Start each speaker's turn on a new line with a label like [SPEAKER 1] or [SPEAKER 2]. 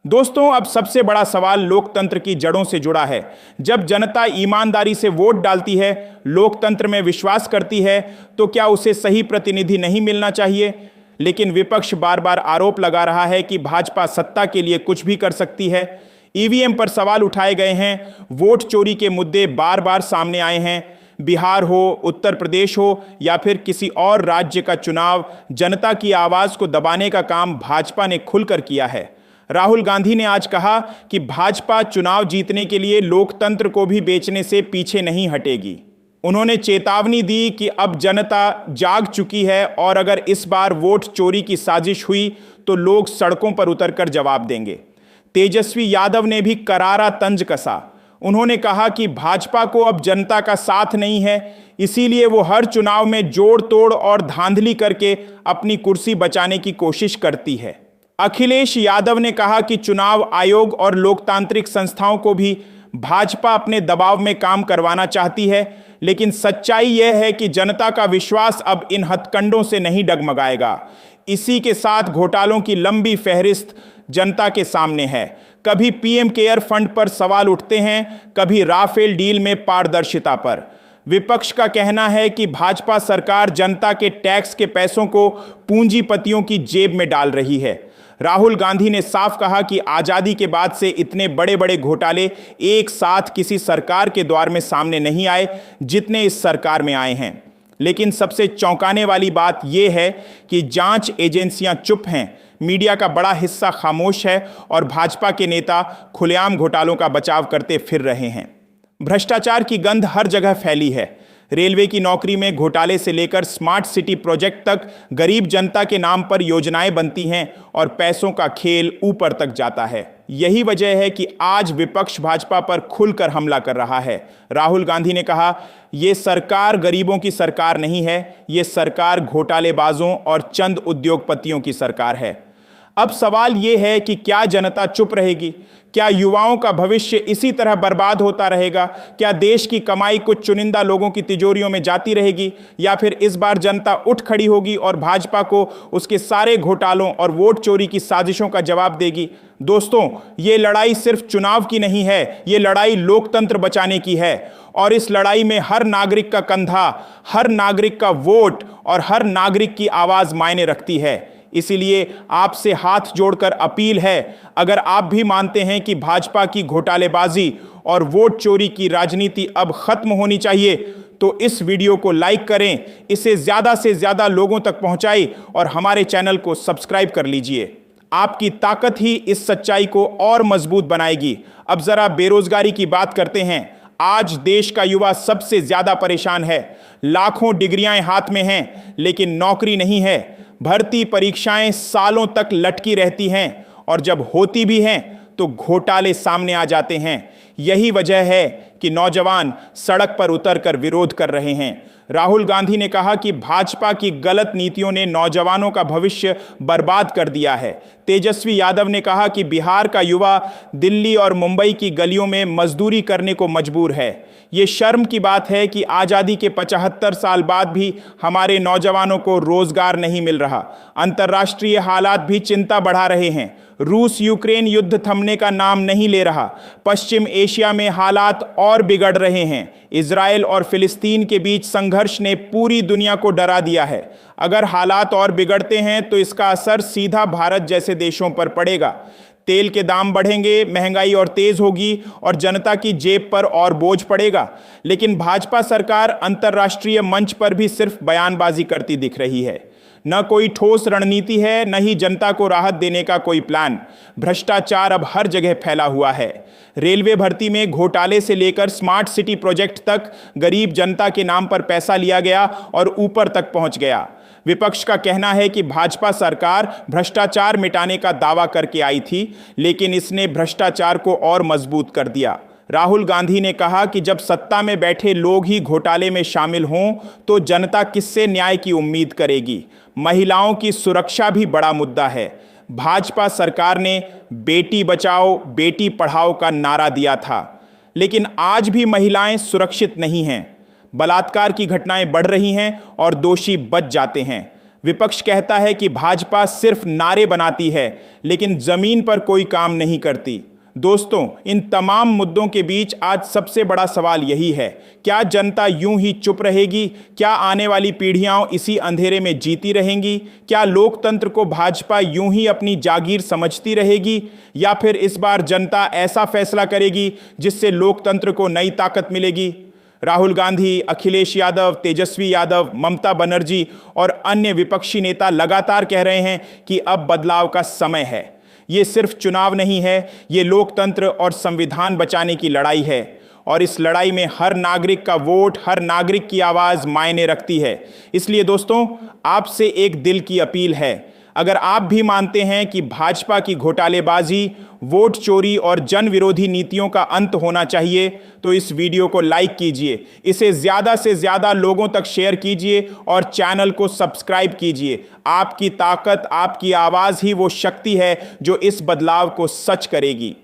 [SPEAKER 1] दोस्तों, अब सबसे बड़ा सवाल लोकतंत्र की जड़ों से जुड़ा है। जब जनता ईमानदारी से वोट डालती है, लोकतंत्र में विश्वास करती है, तो क्या उसे सही प्रतिनिधि नहीं मिलना चाहिए? लेकिन विपक्ष बार बार आरोप लगा रहा है कि भाजपा सत्ता के लिए कुछ भी कर सकती है। ईवीएम पर सवाल उठाए गए हैं, वोट चोरी के मुद्दे बार बार सामने आए हैं। बिहार हो, उत्तर प्रदेश हो या फिर किसी और राज्य का चुनाव, जनता की आवाज को दबाने का काम भाजपा ने खुलकर किया है। राहुल गांधी ने आज कहा कि भाजपा चुनाव जीतने के लिए लोकतंत्र को भी बेचने से पीछे नहीं हटेगी। उन्होंने चेतावनी दी कि अब जनता जाग चुकी है और अगर इस बार वोट चोरी की साजिश हुई तो लोग सड़कों पर उतरकर जवाब देंगे। तेजस्वी यादव ने भी करारा तंज कसा। उन्होंने कहा कि भाजपा को अब जनता का साथ नहीं है, इसीलिए वो हर चुनाव में जोड़ तोड़ और धांधली करके अपनी कुर्सी बचाने की कोशिश करती है। अखिलेश यादव ने कहा कि चुनाव आयोग और लोकतांत्रिक संस्थाओं को भी भाजपा अपने दबाव में काम करवाना चाहती है, लेकिन सच्चाई यह है कि जनता का विश्वास अब इन हथकंडों से नहीं डगमगाएगा। इसी के साथ घोटालों की लंबी फहरिस्त जनता के सामने है। कभी पीएम केयर फंड पर सवाल उठते हैं, कभी राफेल डील में पारदर्शिता पर। विपक्ष का कहना है कि भाजपा सरकार जनता के टैक्स के पैसों को पूंजीपतियों की जेब में डाल रही है। राहुल गांधी ने साफ कहा कि आजादी के बाद से इतने बड़े बड़े घोटाले एक साथ किसी सरकार के दौर में सामने नहीं आए जितने इस सरकार में आए हैं। लेकिन सबसे चौंकाने वाली बात यह है कि जांच एजेंसियां चुप हैं, मीडिया का बड़ा हिस्सा खामोश है और भाजपा के नेता खुलेआम घोटालों का बचाव करते फिर रहे हैं। भ्रष्टाचार की गंध हर जगह फैली है। रेलवे की नौकरी में घोटाले से लेकर स्मार्ट सिटी प्रोजेक्ट तक गरीब जनता के नाम पर योजनाएं बनती हैं और पैसों का खेल ऊपर तक जाता है। यही वजह है कि आज विपक्ष भाजपा पर खुलकर हमला कर रहा है। राहुल गांधी ने कहा, ये सरकार गरीबों की सरकार नहीं है, ये सरकार घोटालेबाजों और चंद उद्योगपतियों की सरकार है। अब सवाल यह है कि क्या जनता चुप रहेगी? क्या युवाओं का भविष्य इसी तरह बर्बाद होता रहेगा? क्या देश की कमाई कुछ चुनिंदा लोगों की तिजोरियों में जाती रहेगी, या फिर इस बार जनता उठ खड़ी होगी और भाजपा को उसके सारे घोटालों और वोट चोरी की साजिशों का जवाब देगी? दोस्तों, ये लड़ाई सिर्फ चुनाव की नहीं है, ये लड़ाई लोकतंत्र बचाने की है। और इस लड़ाई में हर नागरिक का कंधा, हर नागरिक का वोट और हर नागरिक की आवाज मायने रखती है। इसीलिए आपसे हाथ जोड़कर अपील है, अगर आप भी मानते हैं कि भाजपा की घोटालेबाजी और वोट चोरी की राजनीति अब खत्म होनी चाहिए, तो इस वीडियो को लाइक करें, इसे ज्यादा से ज्यादा लोगों तक पहुंचाएं और हमारे चैनल को सब्सक्राइब कर लीजिए। आपकी ताकत ही इस सच्चाई को और मजबूत बनाएगी। अब जरा बेरोजगारी की बात करते हैं। आज देश का युवा सबसे ज्यादा परेशान है। लाखों डिग्रियां हाथ में हैं, लेकिन नौकरी नहीं है। भर्ती परीक्षाएं सालों तक लटकी रहती हैं और जब होती भी हैं तो घोटाले सामने आ जाते हैं। यही वजह है कि नौजवान सड़क पर उतरकर विरोध कर रहे हैं। राहुल गांधी ने कहा कि भाजपा की गलत नीतियों ने नौजवानों का भविष्य बर्बाद कर दिया है। तेजस्वी यादव ने कहा कि बिहार का युवा दिल्ली और मुंबई की गलियों में मजदूरी करने को मजबूर है। ये शर्म की बात है कि आज़ादी के 75 साल बाद भी हमारे नौजवानों को रोजगार नहीं मिल रहा। अंतर्राष्ट्रीय हालात भी चिंता बढ़ा रहे हैं। रूस यूक्रेन युद्ध थमने का नाम नहीं ले रहा। पश्चिम एशिया में हालात और बिगड़ रहे हैं। इजराइल और फिलिस्तीन के बीच संघर्ष ने पूरी दुनिया को डरा दिया है। अगर हालात और बिगड़ते हैं तो इसका असर सीधा भारत जैसे देशों पर पड़ेगा। तेल के दाम बढ़ेंगे, महंगाई और तेज होगी और जनता की जेब पर और बोझ पड़ेगा। लेकिन भाजपा सरकार अंतर्राष्ट्रीय मंच पर भी सिर्फ बयानबाजी करती दिख रही है। न कोई ठोस रणनीति है, न ही जनता को राहत देने का कोई प्लान। भ्रष्टाचार अब हर जगह फैला हुआ है। रेलवे भर्ती में घोटाले से लेकर स्मार्ट सिटी प्रोजेक्ट तक गरीब जनता के नाम पर पैसा लिया गया और ऊपर तक पहुंच गया। विपक्ष का कहना है कि भाजपा सरकार भ्रष्टाचार मिटाने का दावा करके आई थी, लेकिन इसने भ्रष्टाचार को और मजबूत कर दिया। राहुल गांधी ने कहा कि जब सत्ता में बैठे लोग ही घोटाले में शामिल हों तो जनता किससे न्याय की उम्मीद करेगी? महिलाओं की सुरक्षा भी बड़ा मुद्दा है। भाजपा सरकार ने बेटी बचाओ बेटी पढ़ाओ का नारा दिया था, लेकिन आज भी महिलाएं सुरक्षित नहीं हैं। बलात्कार की घटनाएं बढ़ रही हैं और दोषी बच जाते हैं। विपक्ष कहता है कि भाजपा सिर्फ नारे बनाती है लेकिन जमीन पर कोई काम नहीं करती। दोस्तों, इन तमाम मुद्दों के बीच आज सबसे बड़ा सवाल यही है, क्या जनता यूं ही चुप रहेगी? क्या आने वाली पीढ़ियां इसी अंधेरे में जीती रहेंगी? क्या लोकतंत्र को भाजपा यूं ही अपनी जागीर समझती रहेगी, या फिर इस बार जनता ऐसा फैसला करेगी जिससे लोकतंत्र को नई ताकत मिलेगी? राहुल गांधी, अखिलेश यादव, तेजस्वी यादव, ममता बनर्जी और अन्य विपक्षी नेता लगातार कह रहे हैं कि अब बदलाव का समय है। ये सिर्फ चुनाव नहीं है, ये लोकतंत्र और संविधान बचाने की लड़ाई है, और इस लड़ाई में हर नागरिक का वोट, हर नागरिक की आवाज़ मायने रखती है। इसलिए दोस्तों, आपसे एक दिल की अपील है, अगर आप भी मानते हैं कि भाजपा की घोटालेबाजी, वोट चोरी और जन विरोधी नीतियों का अंत होना चाहिए, तो इस वीडियो को लाइक कीजिए, इसे ज़्यादा से ज़्यादा लोगों तक शेयर कीजिए और चैनल को सब्सक्राइब कीजिए। आपकी ताकत, आपकी आवाज़ ही वो शक्ति है जो इस बदलाव को सच करेगी।